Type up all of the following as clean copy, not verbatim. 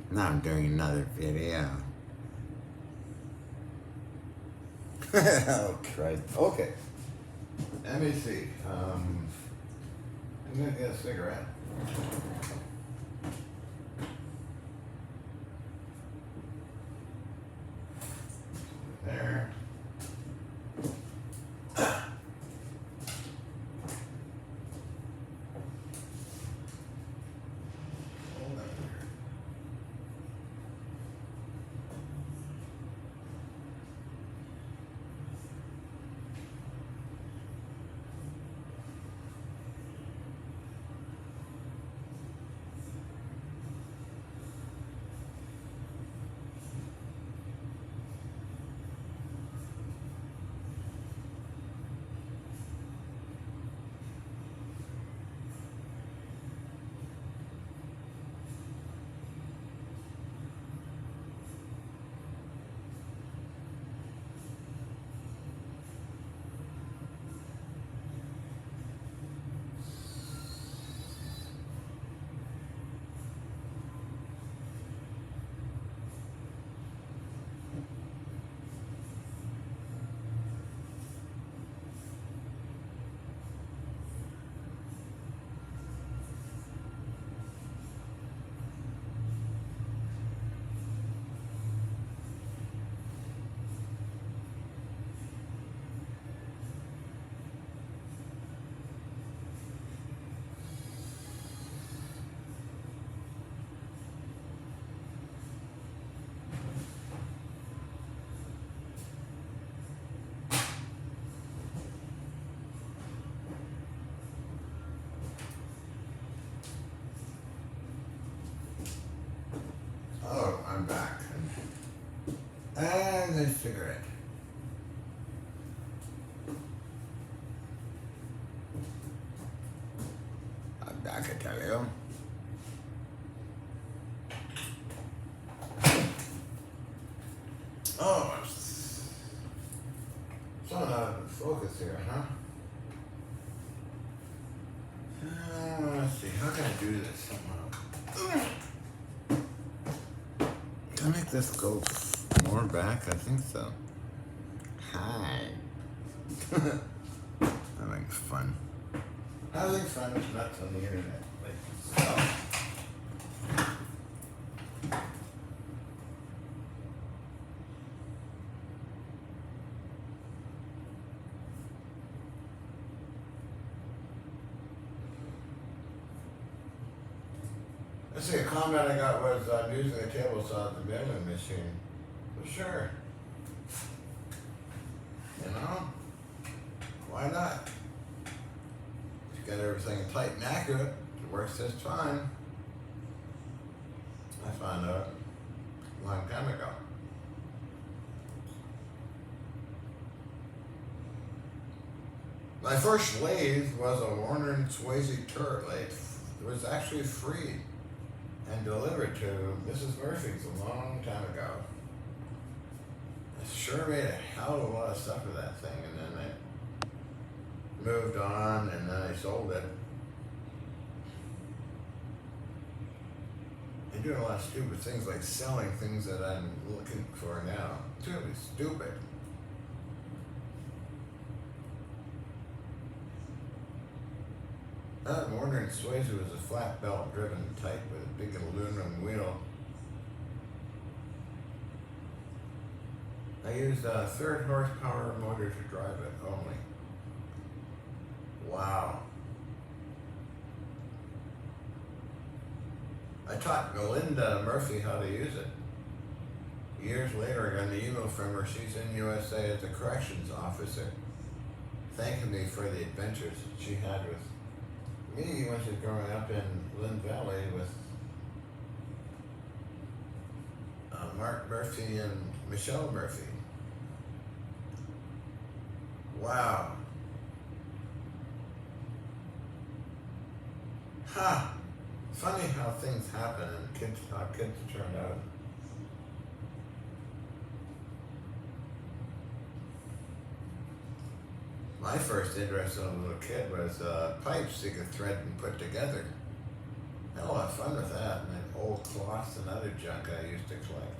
Now I'm doing another video. Oh Christ. Okay. Let me see. I'm gonna get a cigarette. There. Hold up here. Oh, I'm back. And a cigarette. I'm back, I tell you. Oh, I'm so out of focus here, huh? Let's see, how can I do this somehow? Can I make this go more back? I think so. Hi. Having fun. Having fun is nuts on the internet. Like, so. Let's see, a comment I got was using a table saw at the milling machine. Well, sure. You know? Why not? If you got everything tight and accurate, it works just fine. I found out a long time ago. My first lathe was a Warner and Swayze turret lathe. It was actually free and delivered to Mrs. Murphy's a long time ago. I sure made a hell of a lot of stuff with that thing, and then I moved on, and then I sold it. I do a lot of stupid things, like selling things that I'm looking for now. It's really stupid. That Warner and Swayze was a flat belt driven type with a big aluminum wheel. I used a 3rd horsepower motor to drive it only. Wow. I taught Melinda Murphy how to use it. Years later, I got an email from her. She's in USA as a corrections officer, thanking me for the adventures she had with me when she was growing up in Lynn Valley with Mark Murphy and Michelle Murphy. Wow. Ha! Funny how things happen and how kids turn out. My first interest as a little kid was pipes you could thread and put together. Had a lot of fun with that, and then old cloths and other junk I used to collect.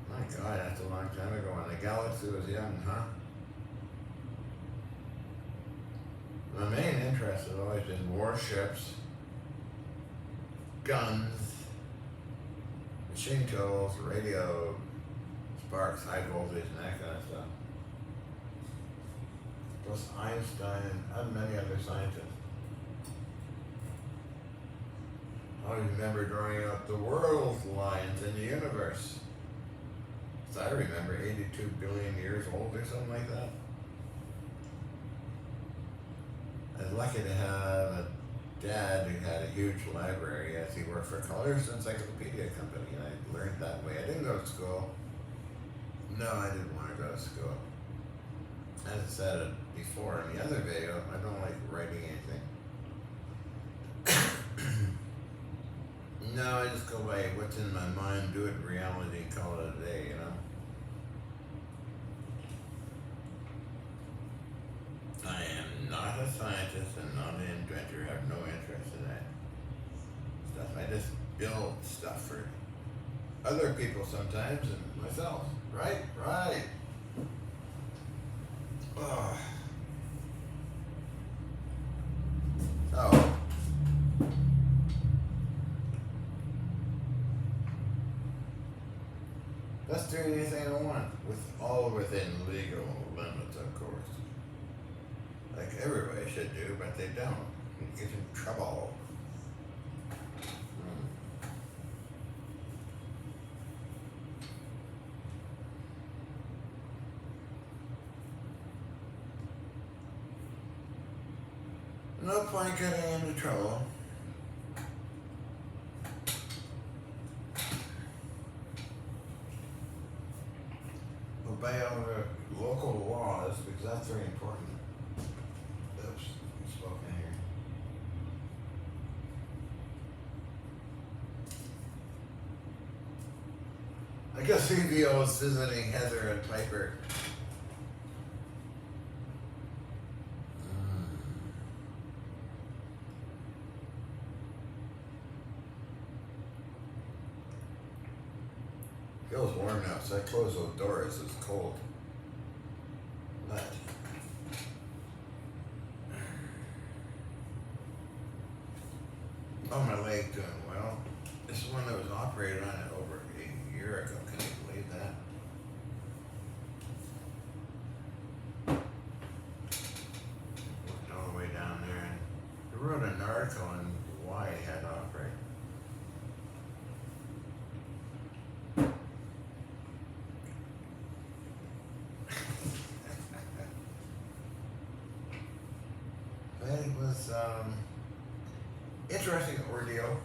My God, that's a long time ago when the galaxy was young, huh? My main interest has always been warships, guns, machine tools, radio, sparks, high voltage, and that kind of stuff. Plus Einstein and many other scientists. I remember drawing out the world lines in the universe. So I remember 82 billion years old or something like that. I was lucky to have a dad who had a huge library as he worked for Colors Encyclopedia Company, and I learned that way. I didn't go to school. No, I didn't want to go to school. As I said before in the other video, I don't like writing anything. No, I just go by what's in my mind, do it in reality, call it a day, you know? I am not a scientist and not an inventor. I have no interest in that stuff. I just build stuff for other people sometimes and myself. Right? Right. Oh. So, let's do anything I want, with all within legal limits, of course. Like everybody should do, but they don't. It gets in trouble. No point getting into trouble. Obey all the local laws, because that's very important. Oops, spoken here. I guess CBO is visiting Heather and Piper. Feels warm now, so I close those doors. It's cold. But oh, my leg doing well. This is one that was operated on it over a year ago. Can you believe that? Worked all the way down there, and I wrote an article on why I had to operate. It was interesting ordeal.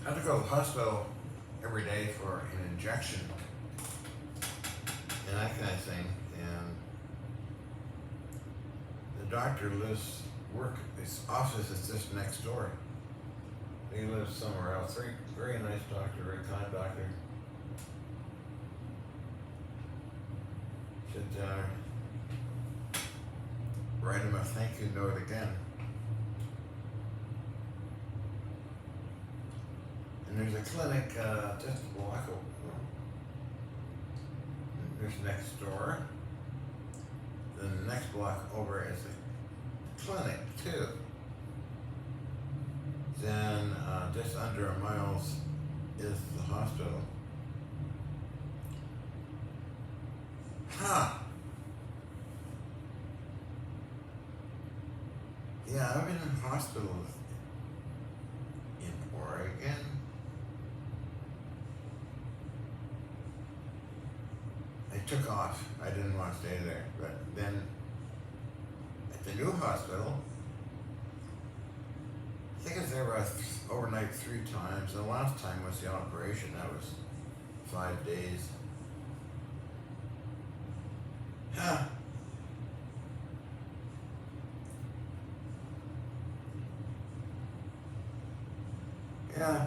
I had to go to the hospital every day for an injection and that kind of thing. And the doctor lives, his office is just next door. He lives somewhere else. Very nice doctor, very kind doctor. Should write him a thank you note again. And there's a clinic just a block over. There's next door. Then the next block over is a clinic too. Then just under a mile is the hospital. Huh. Yeah, I've been in hospitals in Oregon. I took off. I didn't want to stay there. But then at the new hospital, I think I was there overnight 3 times. The last time was the operation. That was 5 days. Huh. Yeah.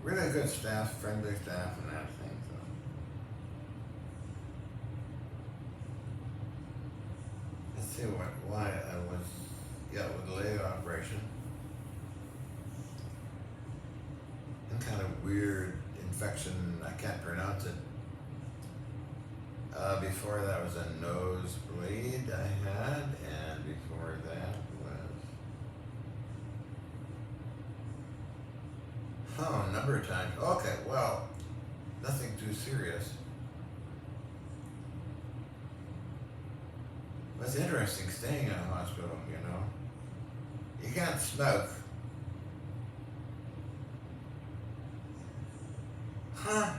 Really good staff, friendly staff and everything, so. Let's see why I was, with the leg operation. Some kind of weird infection, I can't pronounce it. Before that was a nosebleed I had, and before that was, a number of times. Okay, well, nothing too serious. But it's interesting staying in a hospital, you know. You can't smoke. Huh?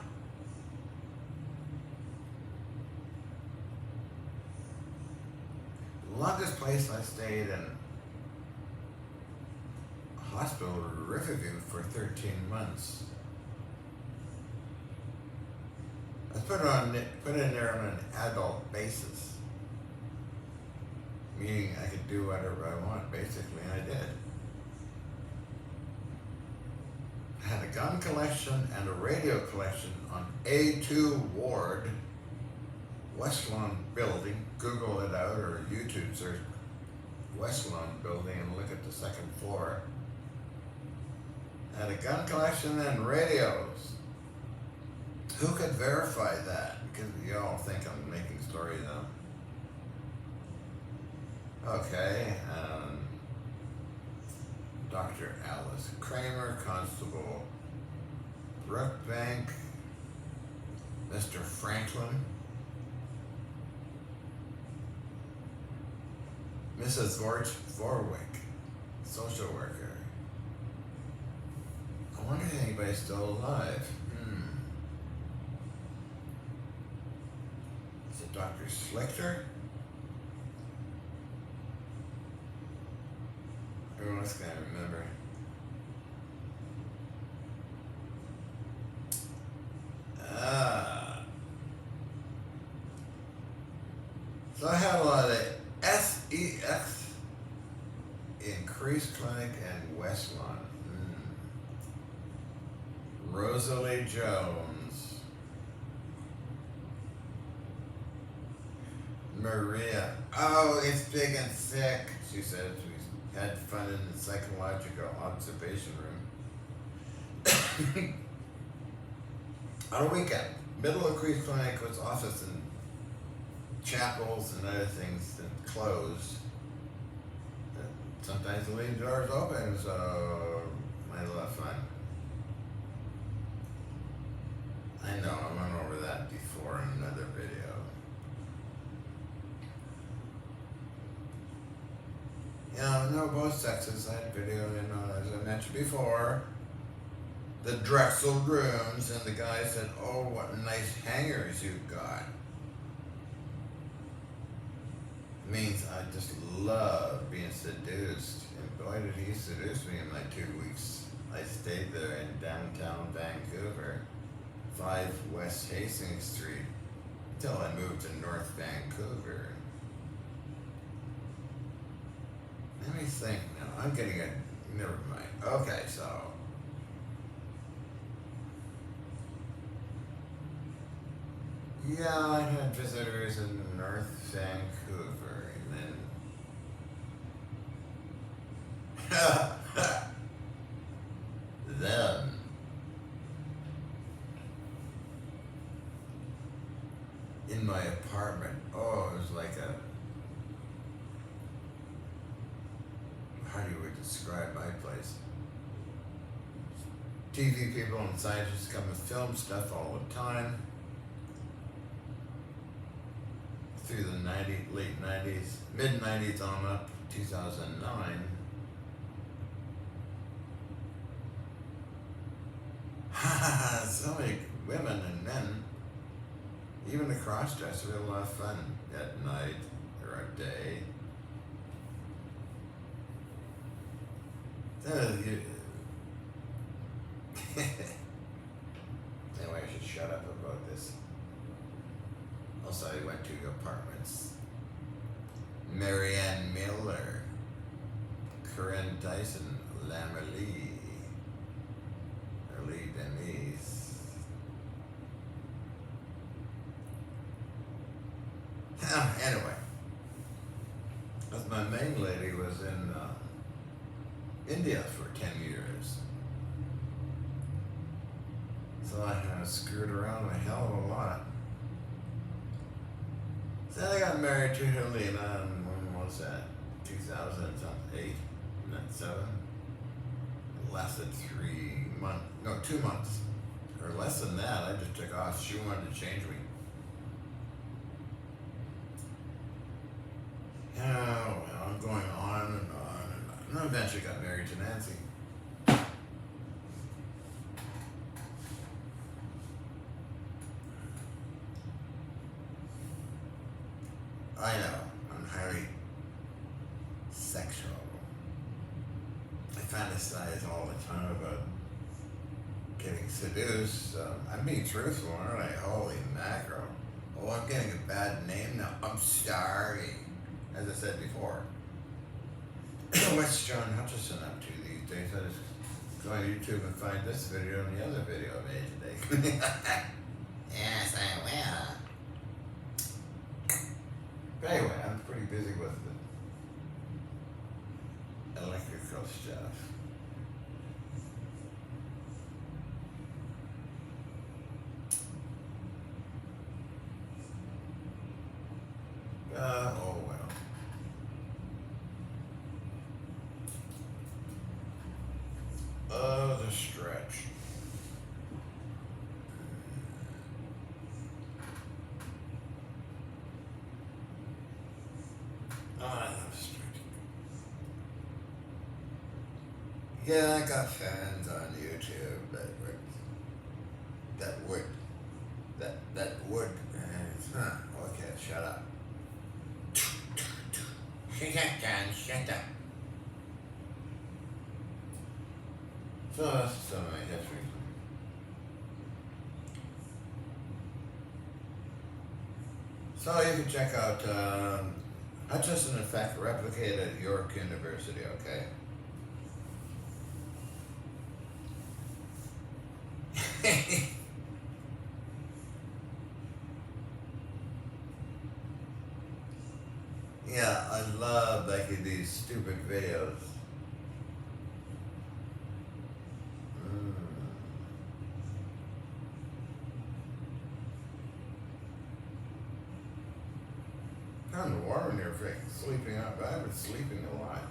The longest place I stayed in a hospital, Riverview, for 13 months. I was put in there on an adult basis, meaning I could do whatever I want, basically, and I did. I had a gun collection and a radio collection on A2 Ward, West Lawn Building. Google it out or YouTube search West Lawn Building and look at the second floor. I had a gun collection and radios. Who could verify that? Because you all think I'm making stories up. Okay, Dr. Alice Kramer, Constable Brookbank, Mr. Franklin, Mrs. Vorwick, social worker. I wonder if anybody's still alive. Is it Dr. Slichter? Everyone's gonna remember. So I had a lot of SEX in Crease Clinic and West Lawn. Rosalie Jones. Maria. Oh, it's big and thick, she said. We had fun in the psychological observation room. On a weekend, middle of Crease Clinic was office and chapels and other things that closed. Sometimes the lead doors open, so I had a lot of fun. I know, I went over that before in another video. Yeah, no, both sexes. I had video, as I mentioned before. The Drexel rooms, and the guy said, "Oh, what nice hangers you've got." It means I just love being seduced. And boy, did he seduce me in my 2 weeks. I stayed there in downtown Vancouver, 5 West Hastings Street, until I moved to North Vancouver. Let me think now. I'm getting a... Never mind. Okay, so... Yeah, I had visitors in North Vancouver, and then... in my apartment, it was like a... How do you describe my place? TV people and scientists come and film stuff all the time. Through the late 90s, mid 90s on up, 2009. So many women and men, even the cross-dressers, we had a lot of fun at night or at day. Anyway, I should shut up about this. Also, I went to apartments. Marianne Miller, Corinne Dyson, Lamerlee, Arlie Vietnamese. Anyway, as my main lady was in India for 10 years. So I kind of screwed around a hell of a lot. So I got married to Helena, and when was that? 2008, not 7. It lasted 3 months, no, 2 months, or less than that. I just took off. She wanted to change me. Oh, well, I'm going on and on and on. And I eventually got married to Nancy. I know, I'm highly sexual. I fantasize all the time about getting seduced. I'm being truthful, aren't I? Holy mackerel. Oh, I'm getting a bad name now. I'm sorry. As I said before. What's John Hutchison up to these days? I just go on YouTube and find this video and the other video I made today. Yes, I will. But anyway, I'm pretty busy with the electrical stuff. Oh well. The stretch. Oh, I love stretching. Yeah, I got fans on YouTube that would, okay, shut up. Shut up, John, shut up. So that's some of my history. So you can check out Hutchison Effect replicated at York University, okay? Yeah, I love making these stupid videos. Kind of warm in your face, sleeping up. I've been sleeping a lot.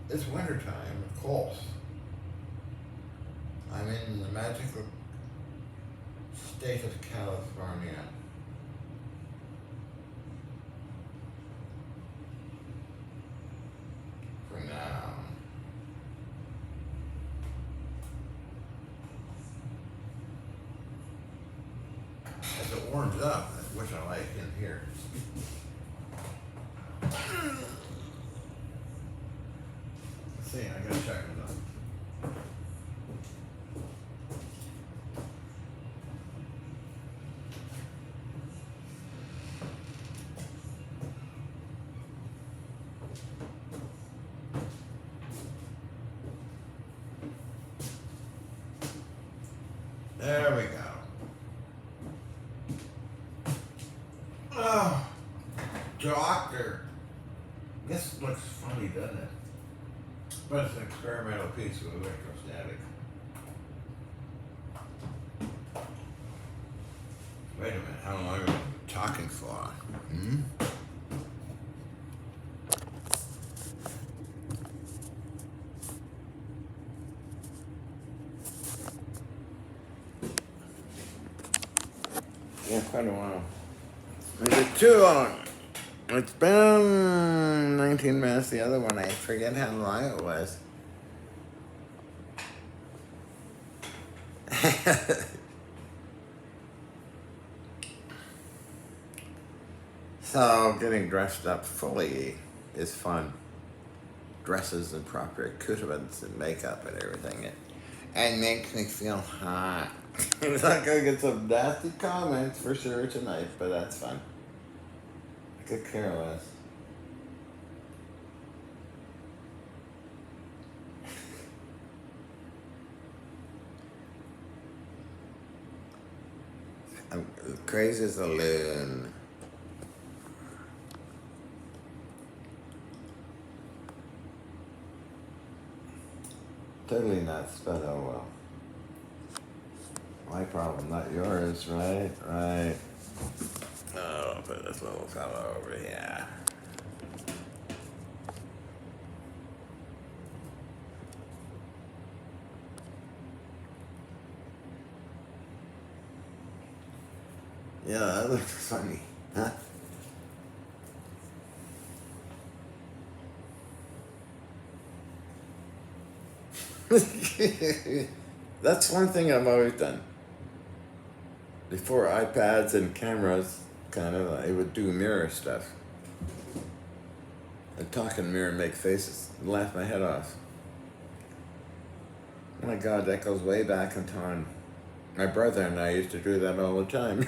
It's wintertime, of course. I'm in the magical state of California. For now. As it warms up, which I like in here. Let's see, I gotta check it out. There we go. Oh, doctor. This looks funny, doesn't it? But it's an experimental piece with electrostatic. Wait a minute, how long have I been talking for? Yeah, quite a while. Is it too long? It's been 19 minutes. The other one, I forget how long it was. So, getting dressed up fully is fun. Dresses and proper accoutrements and makeup and everything. It makes me feel hot. I'm not gonna get some nasty comments for sure tonight, but that's fun. I could care less. I'm crazy as a loon. Totally nuts, but oh well. My problem, not yours, right? Right. Oh, put this little fellow over here. Yeah, that looks funny, huh? That's one thing I've always done. Before iPads and cameras, kind of, I would do mirror stuff. I'd talk in the mirror and make faces, and laugh my head off. Oh my God, that goes way back in time. My brother and I used to do that all the time.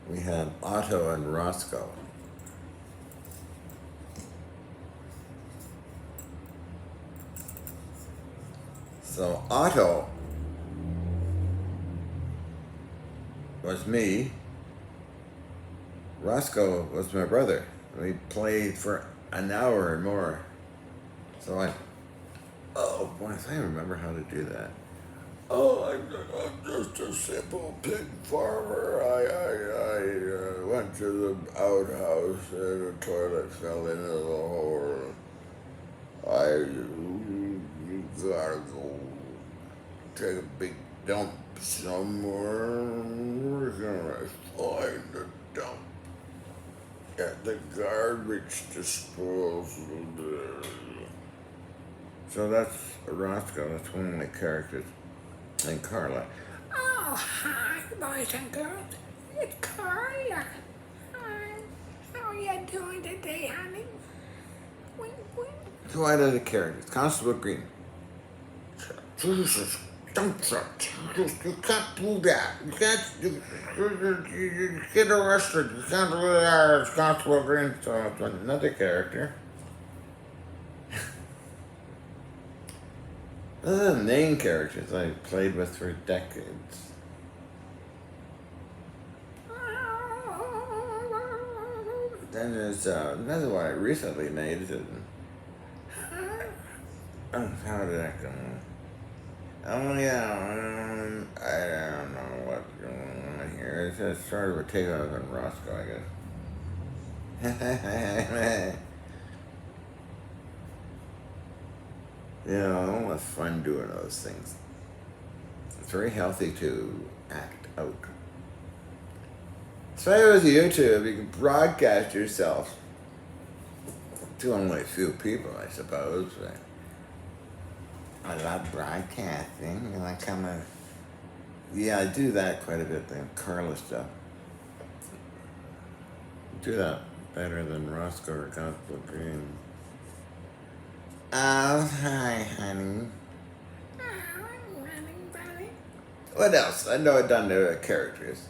We had Otto and Roscoe. So Otto was me. Roscoe was my brother. We played for an hour or more. So oh boy, I remember how to do that. Oh, I'm just a simple pig farmer. I went to the outhouse and the toilet fell into the hole. I gotta go take a big dump somewhere. We're gonna find a dump at the garbage disposal. So that's Roscoe, that's one of my characters. And Karla. Oh, hi, boys and girls. It's Karla. Hi. How are you doing today, honey? Wink, wink. Who are the characters? Constable Green. Jesus, don't that. You can't do that. You can't you get arrested. You can't do that. It's Constable Green. So it's another character. Those are the main characters I played with for decades. Then there's another one I recently made. Oh, how did that go? Oh yeah, I don't know what's going on here. It's just sort of a takeoff on Roscoe, I guess. Yeah, it's fun doing those things. It's very healthy to act out. Especially with YouTube, you can broadcast yourself to only a few people, I suppose. But I love broadcasting, and I kind of, yeah, I do that quite a bit, the Karla stuff. I do that better than Roscoe or Gospel Green. Oh, hi, honey. Oh, running, buddy. What else? I know I've done the characters.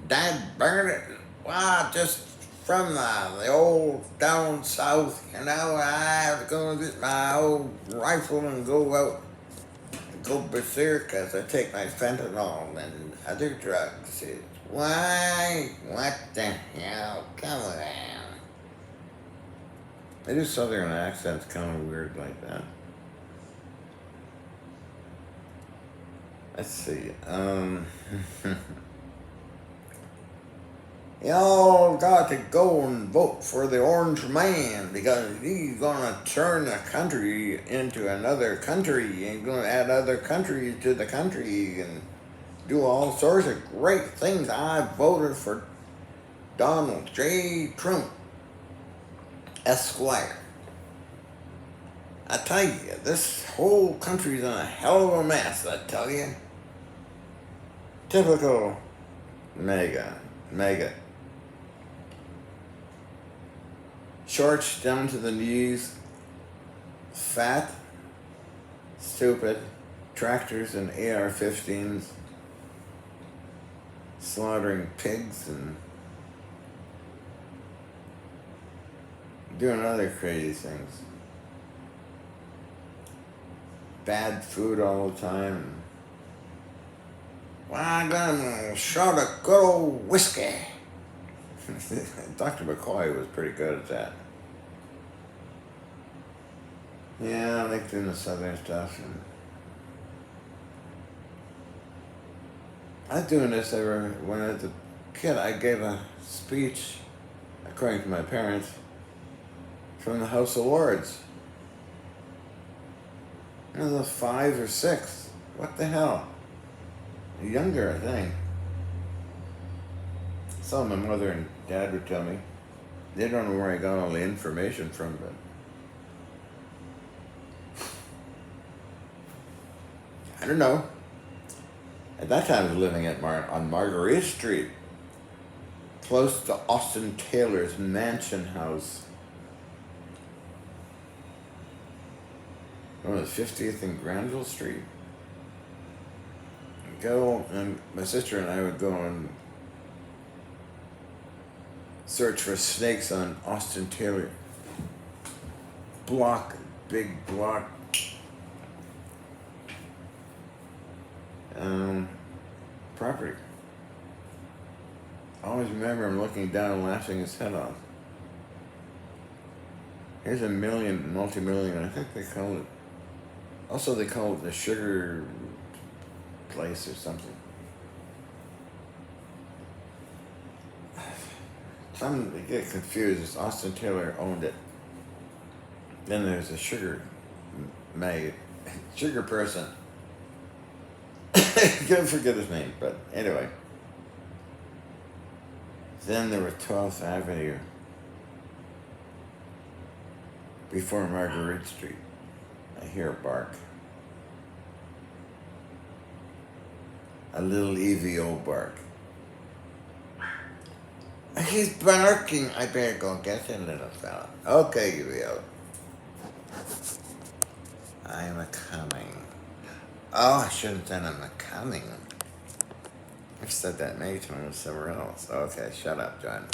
Dad burned it. Wow, just from the old down south, you know, I have to go get my old rifle and go out, go berserk as I take my fentanyl and other drugs. Why? What the hell? Come on. I do southern accents kind of weird like that. Let's see. Y'all got to go and vote for the Orange Man because he's gonna turn the country into another country. He's gonna add other countries to the country and do all sorts of great things. I voted for Donald J. Trump, Esquire. I tell you, this whole country's in a hell of a mess, I tell you. Typical mega. Shorts down to the knees, fat, stupid, tractors and AR-15s, slaughtering pigs and doing other crazy things. Bad food all the time. Well, I'm gonna shot a good old whiskey. Dr. McCoy was pretty good at that. Yeah, I like doing the southern stuff. And I was doing this when I was a kid. I gave a speech, according to my parents, from the House of Lords. I was 5 or 6. What the hell? Younger, I think. So my mother and dad would tell me. They don't know where I got all the information from, but I don't know. At that time, I was living on Marguerite Street, close to Austin Taylor's mansion house. On the 50th and Granville Street. Go, and my sister and I would go and search for snakes on Austin Taylor. Big block. Property. I always remember him looking down and laughing his head off. Here's a multi-million, I think they call it. Also, they call it the sugar place or something. Some get confused. It's Austin Taylor owned it. Then there's a sugar person. Can't forget his name, but anyway. Then there was 12th Avenue before Marguerite Street. I hear a bark. A little EVO bark. He's barking. I better go get him, little fella. Okay, EVO. I'm a-coming. Oh, I shouldn't have said I'm a-coming. I've said that many times somewhere else. Okay, shut up, John.